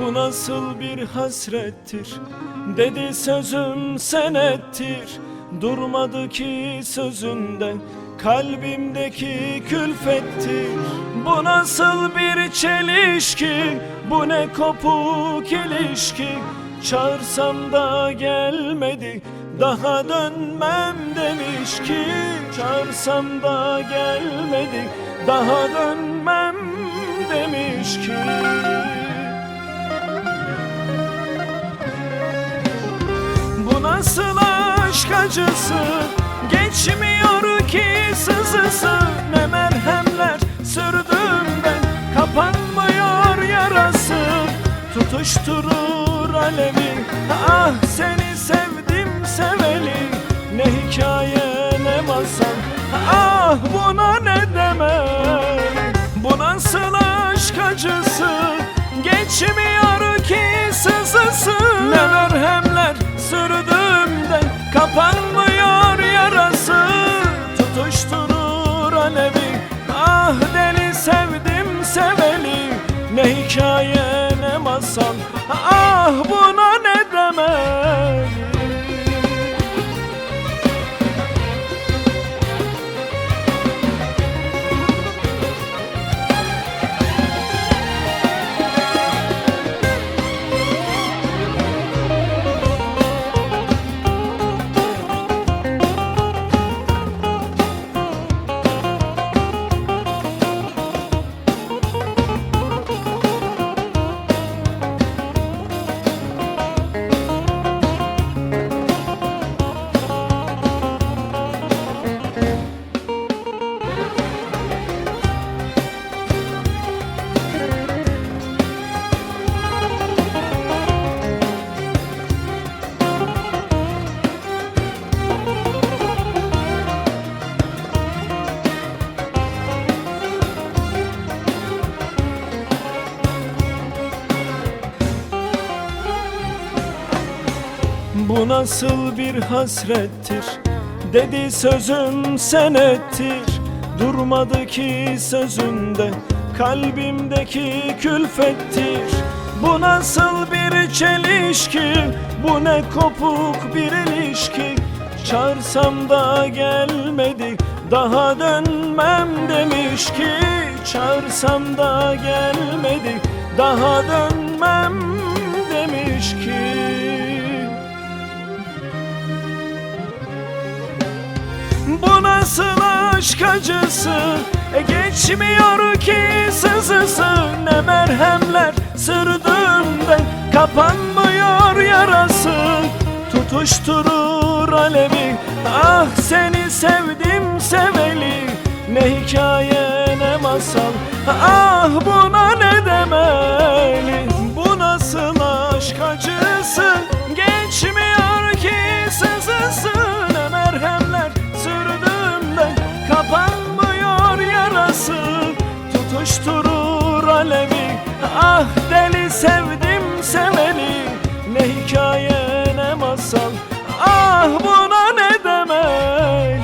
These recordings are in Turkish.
Bu nasıl bir hasrettir, dedi sözüm senettir. Durmadı ki sözünde, kalbimdeki külfettir. Bu nasıl bir çelişki, bu ne kopuk ilişki. Çağırsam da gelmedi, daha dönmem demiş ki. Çağırsam da gelmedi, daha dönmem demiş ki. Bu nasıl aşk acısı, geçmiyor ki sızısı. Ne merhemler sürdüm ben, kapanmıyor yarası. Tutuşturur alevi, ah seni sevdim seveli. Ne hikaye ne masal, ah buna ne demeli. Bu nasıl aşk acısı, geçmiyor ki sızısı. Ne merhemler sürdüm de, kapanmıyor yarası. Tutuşturur alevi, ah deli sevdim seveli. Ne hikaye ne masal, ah buna ne demeli. Bu nasıl bir hasrettir, dedi sözüm senettir. Durmadı ki sözünde, kalbimdeki külfettir. Bu nasıl bir çelişki, bu ne kopuk bir ilişki. Çağırsam da gelmedi, daha dönmem demiş ki. Çağırsam da gelmedi, daha dönmem demiş ki. Bu nasıl aşk acısı, geçmiyor ki sızısı. Ne merhemler sürdüm de, kapanmıyor yarası. Tutuşturur alevi, ah seni sevdim seveli. Ne hikaye ne masal, ah buna ne demeli. Bu nasıl aşk acısı, geçmiyor ki sızısı. Ne merhemler sürdüm de, kapanmıyor yarası. Tutuşturur alevi, ah deli sevdim seveli. Ne hikaye ne masal, ah buna ne demeli.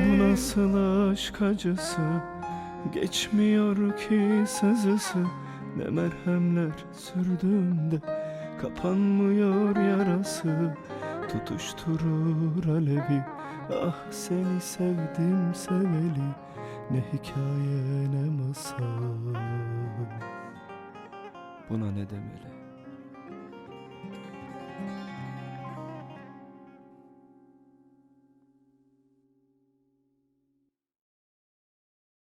Bu nasıl aşk acısı, geçmiyor ki sızısı. Ne merhemler sürdüm de, kapanmıyor yarası. Tutuşturur alevi, ah seni sevdim seveli. Ne hikaye ne masal, buna ne demeli.